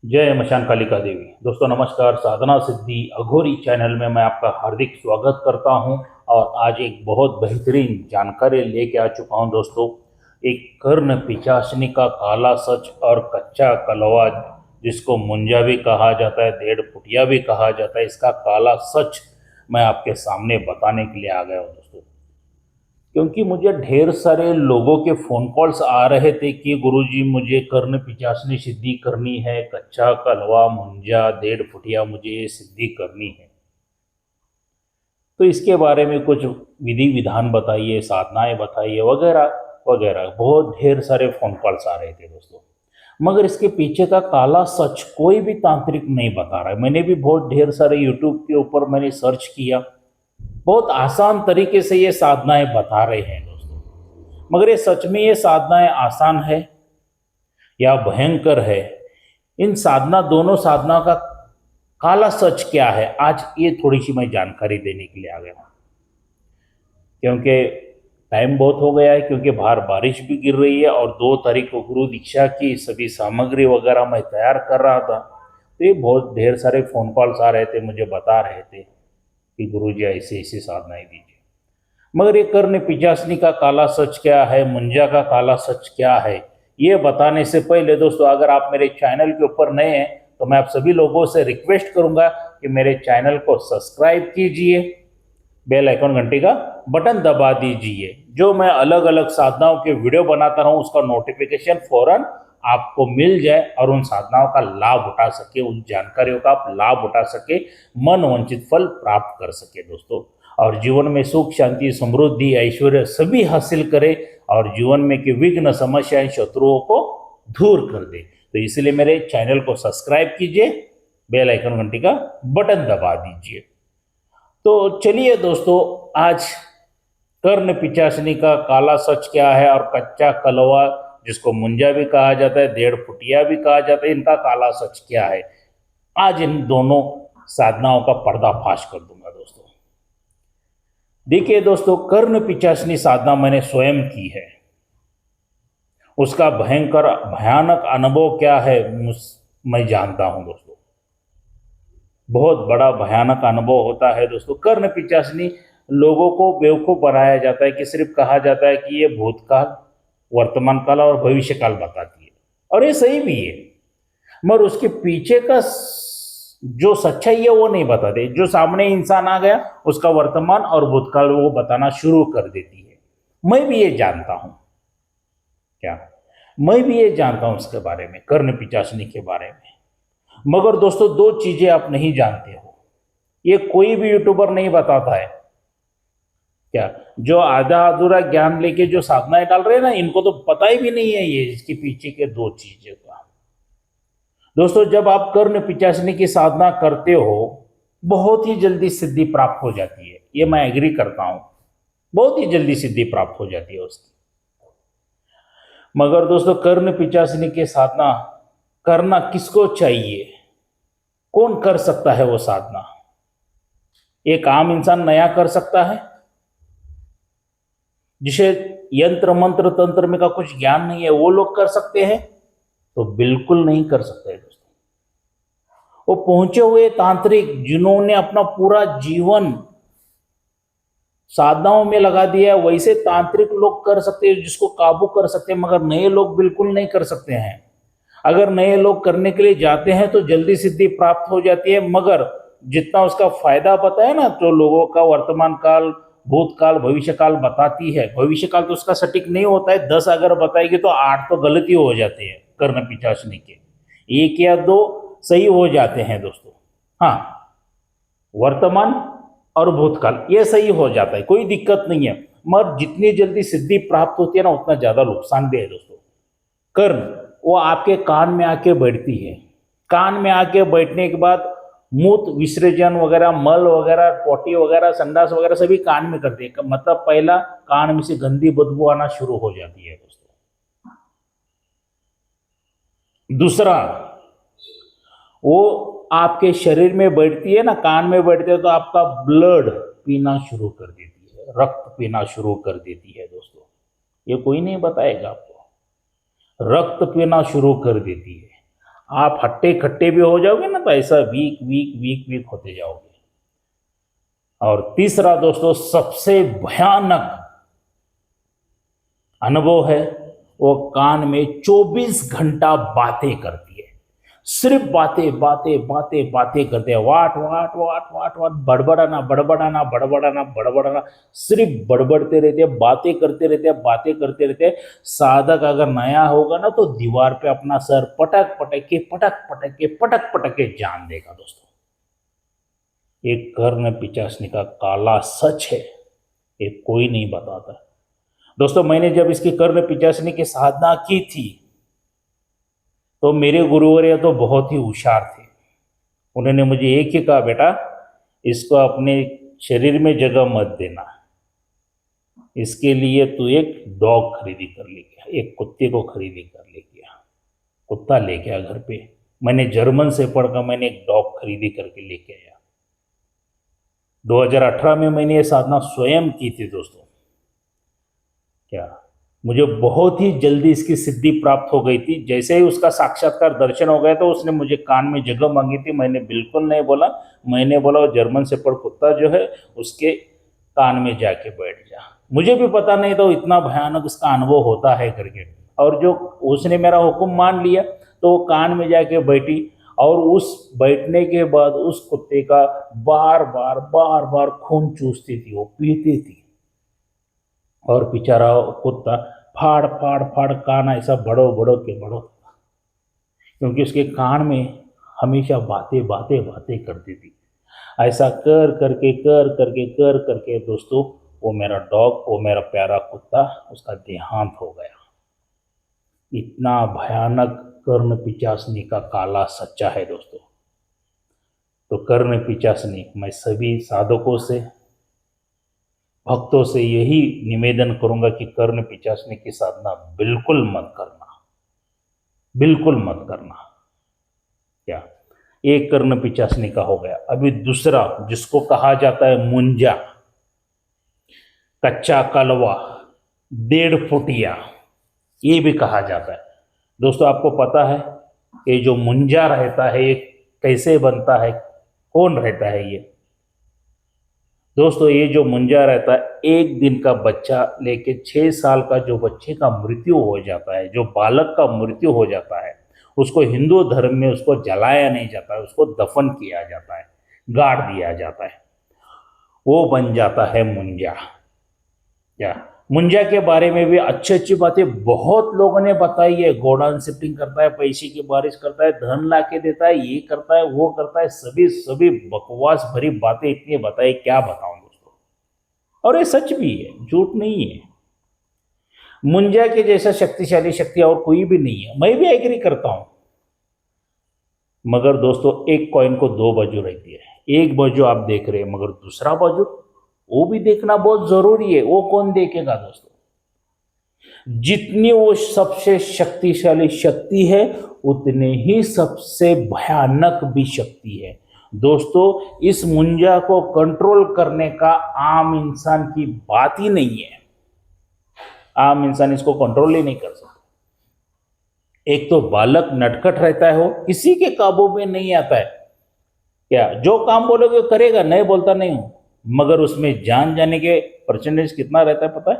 जय मशान कालिका देवी। दोस्तों नमस्कार। साधना सिद्धि अघोरी चैनल में मैं आपका हार्दिक स्वागत करता हूं और आज एक बहुत बेहतरीन जानकारी लेके आ चुका हूं दोस्तों। एक कर्ण पिचासनी का काला सच और कच्चा कलवा, जिसको मुंजा भी कहा जाता है, डेढ़ फुटिया भी कहा जाता है, इसका काला सच मैं आपके सामने बताने के लिए आ गया हूँ दोस्तों। क्योंकि मुझे ढेर सारे लोगों के फ़ोन कॉल्स आ रहे थे कि गुरुजी मुझे कर्ण पिचासनी सिद्धि करनी है, कच्चा कलवा मुंजा डेढ़ फुटिया मुझे ये सिद्धि करनी है। तो इसके बारे में कुछ विधि विधान बताइए, साधनाएं बताइए, वगैरह वगैरह। बहुत ढेर सारे फ़ोन कॉल्स आ रहे थे दोस्तों। मगर इसके पीछे का काला सच कोई भी तांत्रिक नहीं बता रहा है। मैंने भी बहुत ढेर सारे यूट्यूब के ऊपर मैंने सर्च किया, बहुत आसान तरीके से ये साधनाएं बता रहे हैं दोस्तों। मगर ये सच में ये साधनाएं आसान है या भयंकर है? इन साधना, दोनों साधना का काला सच क्या है, आज ये थोड़ी सी मैं जानकारी देने के लिए आ गया हूँ। क्योंकि टाइम बहुत हो गया है, क्योंकि बाहर बारिश भी गिर रही है और 2 तारीख को गुरु दीक्षा की सभी सामग्री वगैरह मैं तैयार कर रहा था। तो ये बहुत ढेर सारे फ़ोन कॉल्स आ रहे थे, मुझे बता रहे थे कि गुरुजी ऐसी ऐसी साधनाएं दीजिए। मगर ये कर्ण पिचासनी का काला सच क्या है, मुंजा का काला सच क्या है, ये बताने से पहले दोस्तों, अगर आप मेरे चैनल के ऊपर नए हैं तो मैं आप सभी लोगों से रिक्वेस्ट करूंगा कि मेरे चैनल को सब्सक्राइब कीजिए, बेल आइकन घंटी का बटन दबा दीजिए। जो मैं अलग अलग साधनाओं के वीडियो बनाता रहूं उसका नोटिफिकेशन फौरन आपको मिल जाए और उन साधनाओं का लाभ उठा सके, उन जानकारियों का आप लाभ उठा सके, मन वांछित फल प्राप्त कर सके दोस्तों। और जीवन में सुख शांति समृद्धि ऐश्वर्य सभी हासिल करे और जीवन में के विघ्न समस्याएं शत्रुओं को दूर कर दे। तो इसलिए मेरे चैनल को सब्सक्राइब कीजिए, बेल आइकन घंटी का बटन दबा दीजिए। तो चलिए दोस्तों, आज कर्ण पिचासनी का काला सच क्या है और कच्चा कलवा, जिसको मुंजा भी कहा जाता है, डेढ़ फुटिया भी कहा जाता है, इनका काला सच क्या है, आज इन दोनों साधनाओं का पर्दाफाश कर दूंगा दोस्तों। देखिए दोस्तों, कर्ण पिचासनी साधना मैंने स्वयं की है। उसका भयंकर भयानक अनुभव क्या है मैं जानता हूं दोस्तों। बहुत बड़ा भयानक अनुभव होता है दोस्तों। कर्ण पिचासनी लोगों को बेवकूफ बनाया जाता है कि सिर्फ कहा जाता है कि ये भूतकाल, वर्तमान काल और भविष्य काल बताती है, और ये सही भी है। मगर उसके पीछे का जो सच्चाई है वो नहीं बताते। जो सामने इंसान आ गया उसका वर्तमान और भूतकाल वो बताना शुरू कर देती है। मैं भी ये जानता हूं, क्या मैं भी ये जानता हूं इसके बारे में, कर्ण पिचासनी के बारे में। मगर दोस्तों, 2 चीजें आप नहीं जानते हो, ये कोई भी यूट्यूबर नहीं बताता है। क्या जो आधा अधूरा ज्ञान लेके जो साधनाएं डाल रहे हैं ना, इनको तो पता ही भी नहीं है ये इसके पीछे के 2 चीजें का। दोस्तों, जब आप कर्ण पिचासनी की साधना करते हो बहुत ही जल्दी सिद्धि प्राप्त हो जाती है, ये मैं एग्री करता हूं। बहुत ही जल्दी सिद्धि प्राप्त हो जाती है उसकी। मगर दोस्तों, कर्ण पिचासनी की साधना करना किसको चाहिए? कौन कर सकता है वो साधना? एक आम इंसान नया कर सकता है, जिसे यंत्र मंत्र तंत्र में का कुछ ज्ञान नहीं है, वो लोग कर सकते हैं? तो बिल्कुल नहीं कर सकते दोस्तों। वो पहुंचे हुए तांत्रिक जिन्होंने अपना पूरा जीवन साधनाओं में लगा दिया, वैसे तांत्रिक लोग कर सकते हैं, जिसको काबू कर सकते हैं। मगर नए लोग बिल्कुल नहीं कर सकते हैं। अगर नए लोग करने के लिए जाते हैं तो जल्दी सिद्धि प्राप्त हो जाती है, मगर जितना उसका फायदा बताया ना, तो लोगों का वर्तमान काल, भूतकाल, भविष्य काल बताती है। भविष्य काल तो उसका सटीक नहीं होता है, 10 अगर बताएगी तो 8 तो गलती हो जाते हैं कर्ण पिचासनी के, 1 या 2 सही हो जाते हैं दोस्तों। हाँ, वर्तमान और भूतकाल ये सही हो जाता है, कोई दिक्कत नहीं है। मगर जितनी जल्दी सिद्धि प्राप्त होती है ना, उतना ज्यादा नुकसान भी है दोस्तों। कर्ण वो आपके कान में आके बैठती है। कान में आके बैठने के बाद मूत्र विसर्जन वगैरह, मल वगैरह, पोटी वगैरह, संडास वगैरह सभी कान में करती है। मतलब पहला, कान में से गंदी बदबू आना शुरू हो जाती है दोस्तों। दूसरा, वो आपके शरीर में बैठती है ना, कान में बैठती है तो आपका ब्लड पीना शुरू कर देती है, रक्त पीना शुरू कर देती है दोस्तों। ये कोई नहीं बताएगा आपको, रक्त पीना शुरू कर देती है। आप हट्टे खट्टे भी हो जाओगे ना, तो ऐसा वीक वीक वीक वीक होते जाओगे। और तीसरा दोस्तों, सबसे भयानक अनुभव है, वो कान में 24 घंटा बातें करती है। सिर्फ बातें बातें बातें बातें करते हैं, वाट वाट वाट वाट वाट, बड़बड़ाना बड़बड़ाना बड़बड़ाना बड़बड़ाना, सिर्फ बड़बड़ते रहते हैं, बातें करते रहते हैं, बातें करते रहते हैं। साधक अगर नया होगा ना, तो दीवार पे अपना सर पटक पटक के पटक पटक के पटक पटक के जान देगा दोस्तों। एक कर्ण पिचासनी का काला सच है, ये कोई नहीं बताता। दोस्तों, मैंने जब इसकी कर्ण पिचासनी की साधना की थी, तो मेरे गुरुवर्य तो बहुत ही होशियार थे। उन्होंने मुझे एक ही कहा, बेटा इसको अपने शरीर में जगह मत देना, इसके लिए तू एक डॉग खरीदी कर लेके आ, एक कुत्ते को खरीदी कर लेके आ, कुत्ता लेके आ घर पे। मैंने जर्मन से पढ़कर मैंने एक डॉग खरीदी करके लेके आया। 2018 में मैंने ये साधना स्वयं की थी दोस्तों। क्या मुझे बहुत ही जल्दी इसकी सिद्धि प्राप्त हो गई थी। जैसे ही उसका साक्षात्कार दर्शन हो गया, तो उसने मुझे कान में जगह मांगी थी। मैंने बिल्कुल नहीं बोला, मैंने बोला वो जर्मन शेपर्ड कुत्ता जो है उसके कान में जाके बैठ जा। मुझे भी पता नहीं था इतना भयानक इसका अनुभव होता है करके। और जो उसने मेरा हुक्म मान लिया, तो वो कान में जाके बैठी, और उस बैठने के बाद उस कुत्ते का बार बार खून चूसती थी, वो पीती थी। और बेचारा कुत्ता फाड़ फाड़ फाड़ कान ऐसा बड़ो बड़ो के बड़ो, क्योंकि उसके कान में हमेशा बातें बातें बातें करती थी। ऐसा कर करके दोस्तों, वो मेरा डॉग, वो मेरा प्यारा कुत्ता, उसका देहांत हो गया। इतना भयानक कर्ण पिचासनी का काला सच्चा है दोस्तों। तो कर्ण पिचासनी, मैं सभी साधकों से, भक्तों से यही निवेदन करूंगा कि कर्ण पिचासनी की साधना बिल्कुल मत करना, बिल्कुल मत करना। क्या एक कर्ण पिचासनी का हो गया। अभी दूसरा, जिसको कहा जाता है मुंजा, कच्चा कलवा, 1.5 फुटिया, ये भी कहा जाता है। दोस्तों, आपको पता है ये जो मुंजा रहता है ये कैसे बनता है, कौन रहता है ये? दोस्तों, ये जो मुंजा रहता है, एक दिन का बच्चा लेके 6 साल का जो बच्चे का मृत्यु हो जाता है, जो बालक का मृत्यु हो जाता है, उसको हिंदू धर्म में उसको जलाया नहीं जाता है, उसको दफन किया जाता है, गाड़ दिया जाता है, वो बन जाता है मुंजा। क्या मुंजा के बारे में भी अच्छी अच्छी बातें बहुत लोगों ने बताई है। गोडाउन शिफ्टिंग करता है, पैसे की बारिश करता है, धन ला के देता है, ये करता है, वो करता है, सभी सभी बकवास भरी बातें इतनी बताई, क्या बताऊं दोस्तों। और ये सच भी है, झूठ नहीं है। मुंजा के जैसा शक्तिशाली शक्ति और कोई भी नहीं है, मैं भी एग्री करता हूं। मगर दोस्तों, एक कॉइन को 2 बाजू रहती है। एक बाजू आप देख रहे हैं, मगर दूसरा बाजू वो भी देखना बहुत जरूरी है। वो कौन देखेगा दोस्तों? जितनी वो सबसे शक्तिशाली शक्ति है, उतने ही सबसे भयानक भी शक्ति है दोस्तों। इस मुंजा को कंट्रोल करने का आम इंसान की बात ही नहीं है। आम इंसान इसको कंट्रोल ही नहीं कर सकता। एक तो बालक नटखट रहता है, वो किसी के काबू में नहीं आता है। क्या जो काम बोलोगे करेगा, नहीं बोलता नहीं हूं, मगर उसमें जान जाने के परसेंटेज कितना रहता है पता है?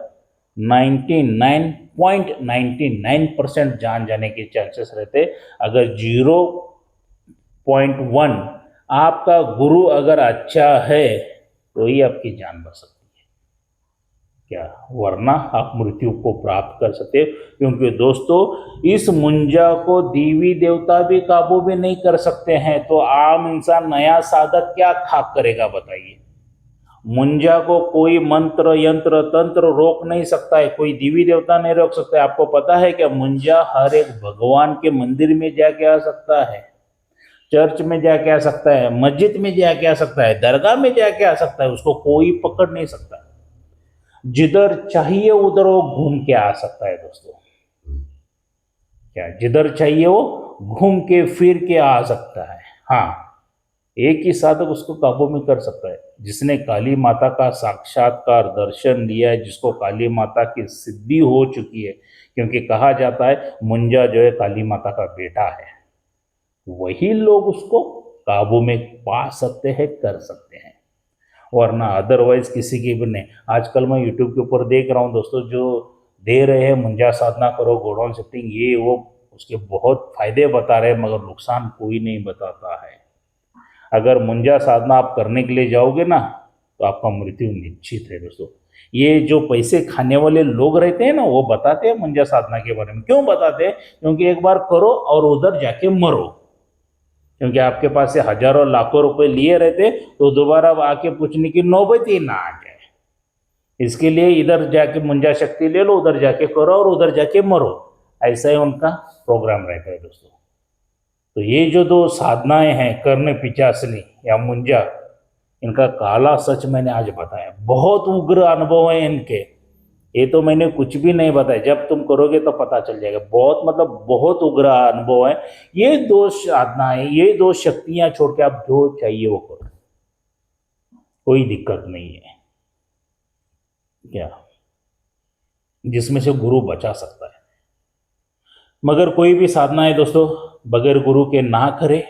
99.99% जान जाने के चांसेस रहते। अगर 0.1 आपका गुरु अगर अच्छा है, तो ही आपकी जान बच सकती है। क्या वरना आप मृत्यु को प्राप्त कर सकते, क्योंकि दोस्तों इस मुंजा को देवी देवता भी काबू में नहीं कर सकते हैं, तो आम इंसान नया साधक क्या खाक करेगा बताइए? मुंजा को कोई मंत्र यंत्र तंत्र रोक नहीं सकता है, कोई देवी देवता नहीं रोक सकता है। आपको पता है क्या? मुंजा हर एक भगवान के मंदिर में जाके आ सकता है, चर्च में जाके आ सकता है, मस्जिद में जाके आ सकता है, दरगाह में जाके आ सकता है, उसको कोई पकड़ नहीं सकता। जिधर चाहिए उधर वो घूम के आ सकता है दोस्तों। क्या जिधर चाहिए वो घूम के फिर के आ सकता है। हाँ, एक ही साधक उसको काबू में कर सकता है, जिसने काली माता का साक्षात्कार दर्शन लिया है, जिसको काली माता की सिद्धि हो चुकी है। क्योंकि कहा जाता है मुंजा जो है काली माता का बेटा है। वही लोग उसको काबू में पा सकते हैं, कर सकते हैं, वरना अदरवाइज किसी की भी नहीं। आजकल मैं यूट्यूब के ऊपर देख रहा हूँ दोस्तों, जो दे रहे हैं मुंजा साधना करो, गोडाउन शिफ्टिंग, ये वो, उसके बहुत फायदे बता रहे हैं, मगर नुकसान कोई नहीं बताता है। अगर मुंजा साधना आप करने के लिए जाओगे ना, तो आपका मृत्यु निश्चित है दोस्तों। ये जो पैसे खाने वाले लोग रहते हैं ना, वो बताते हैं मुंजा साधना के बारे में। क्यों बताते हैं? क्योंकि एक बार करो और उधर जाके मरो। क्योंकि आपके पास से हजारों लाखों रुपए लिए रहते, तो दोबारा आके पूछने की नौबत ही ना आ जाए। इसके लिए इधर जाके मुंजा शक्ति ले लो, उधर जाके करो और उधर जाके मरो, ऐसा ही उनका प्रोग्राम रहता है दोस्तों। तो ये जो दो साधनाएं हैं, कर्ण पिचासनी या मुंजा, इनका काला सच मैंने आज बताया। बहुत उग्र अनुभव है इनके, ये तो मैंने कुछ भी नहीं बताया, जब तुम करोगे तो पता चल जाएगा। बहुत मतलब बहुत उग्र अनुभव है। ये दो साधनाएं, ये दो शक्तियां छोड़ के आप जो चाहिए वो करो, कोई दिक्कत नहीं है क्या, जिसमें से गुरु बचा सकता है। मगर कोई भी साधना है दोस्तों, बगैर गुरु के ना करे,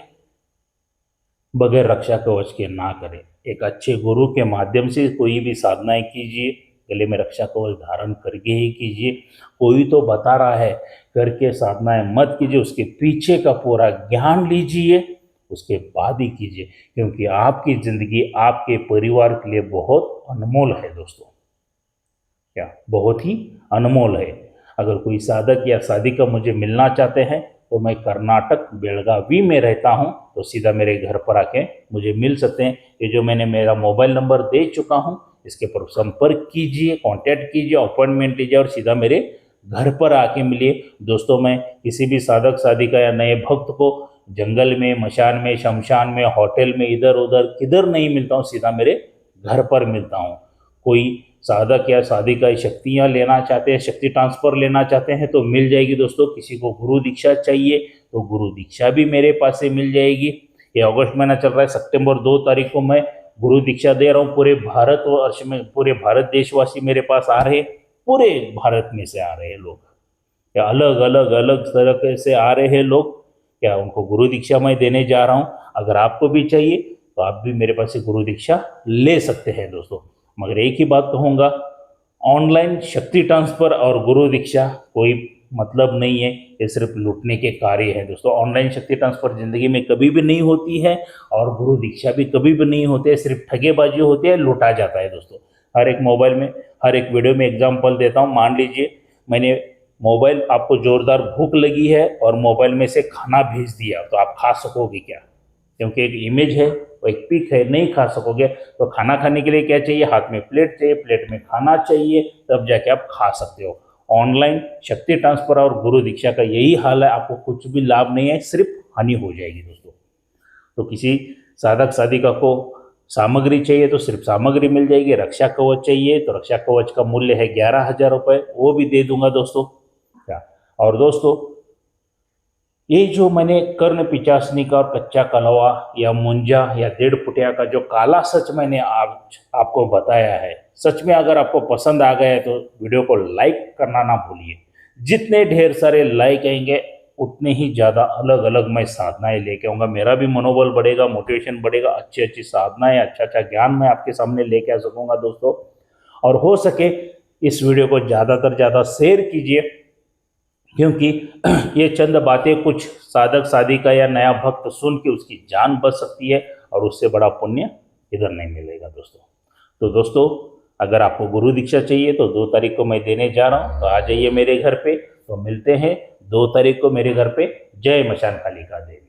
बगैर रक्षा कवच के ना करे। एक अच्छे गुरु के माध्यम से कोई भी साधनाएं कीजिए, गले में रक्षा कवच धारण करके ही कीजिए। कोई तो बता रहा है करके साधनाएं मत कीजिए, उसके पीछे का पूरा ज्ञान लीजिए, उसके बाद ही कीजिए। क्योंकि आपकी जिंदगी आपके परिवार के लिए बहुत अनमोल है दोस्तों, क्या बहुत ही अनमोल है। अगर कोई साधक या साधिका मुझे मिलना चाहते हैं, तो मैं कर्नाटक बेलगावी में रहता हूं, तो सीधा मेरे घर पर आके मुझे मिल सकते हैं। ये जो मैंने मेरा मोबाइल नंबर दे चुका हूं, इसके पर संपर्क कीजिए, कांटेक्ट कीजिए, अपॉइंटमेंट लीजिए और सीधा मेरे घर पर आके मिलिए। दोस्तों, मैं किसी भी साधक साधिका या नए भक्त को जंगल में, मशान में, शमशान में, होटल में, इधर उधर किधर नहीं मिलता हूँ, सीधा मेरे घर पर मिलता हूँ। कोई साधक या साधिका शक्तियाँ लेना चाहते हैं, शक्ति ट्रांसफर लेना चाहते हैं, तो मिल जाएगी दोस्तों। किसी को गुरु दीक्षा चाहिए तो गुरु दीक्षा भी मेरे पास से मिल जाएगी। ये अगस्त महीना चल रहा है, सितंबर 2 तारीख को मैं गुरु दीक्षा दे रहा हूँ। पूरे भारतवर्ष में पूरे भारत देशवासी मेरे पास आ रहे, पूरे भारत में से आ रहे हैं लोग, या अलग अलग अलग तरह से आ रहे हैं लोग, क्या उनको गुरु दीक्षा मैं देने जा रहा हूँ। अगर आपको भी चाहिए तो आप भी मेरे पास से गुरु दीक्षा ले सकते हैं दोस्तों। मगर एक ही बात कहूँगा, ऑनलाइन शक्ति ट्रांसफर और गुरु दीक्षा कोई मतलब नहीं है, ये सिर्फ लूटने के कार्य है दोस्तों। ऑनलाइन शक्ति ट्रांसफर जिंदगी में कभी भी नहीं होती है, और गुरु दीक्षा भी कभी भी नहीं होते, सिर्फ ठगेबाजी होती है, लूटा जाता है दोस्तों। हर एक मोबाइल में, हर एक वीडियो में एग्जाम्पल देता हूँ। मान लीजिए मैंने मोबाइल, आपको जोरदार भूख लगी है और मोबाइल में से खाना भेज दिया, तो आप खा सकोगे क्या? क्योंकि एक इमेज है, वो एक पिक है, नहीं खा सकोगे। तो खाना खाने के लिए क्या चाहिए? हाथ में प्लेट चाहिए, प्लेट में खाना चाहिए, तब जाके आप खा सकते हो। ऑनलाइन शक्ति ट्रांसफर और गुरु दीक्षा का यही हाल है, आपको कुछ भी लाभ नहीं है, सिर्फ हानि हो जाएगी दोस्तों। तो किसी साधक साधिका को सामग्री चाहिए तो सिर्फ सामग्री मिल जाएगी। रक्षा कवच चाहिए तो रक्षा कवच का मूल्य है 11,000 रुपये, वो भी दे दूंगा दोस्तों क्या। और दोस्तों, ये जो मैंने कर्ण पिचासनी का और कच्चा कलवा या मुंजा या 1.5 फुटिया का जो काला सच मैंने आपको बताया है, सच में अगर आपको पसंद आ गया है तो वीडियो को लाइक करना ना भूलिए। जितने ढेर सारे लाइक आएंगे, उतने ही ज़्यादा अलग अलग मैं साधनाएं लेके आऊँगा। मेरा भी मनोबल बढ़ेगा, मोटिवेशन बढ़ेगा, अच्छी अच्छी साधनाएं, अच्छा अच्छा ज्ञान मैं आपके सामने लेके आ सकूँगा दोस्तों। और हो सके इस वीडियो को ज़्यादातर ज़्यादा शेयर कीजिए, क्योंकि ये चंद बातें कुछ साधक साधिका या नया भक्त सुन के उसकी जान बच सकती है, और उससे बड़ा पुण्य इधर नहीं मिलेगा दोस्तों। तो दोस्तों, अगर आपको गुरु दीक्षा चाहिए तो 2 तारीख को मैं देने जा रहा हूँ, तो आ जाइए मेरे घर पे। तो मिलते हैं 2 तारीख को मेरे घर पे। जय मशान कालिका देवी।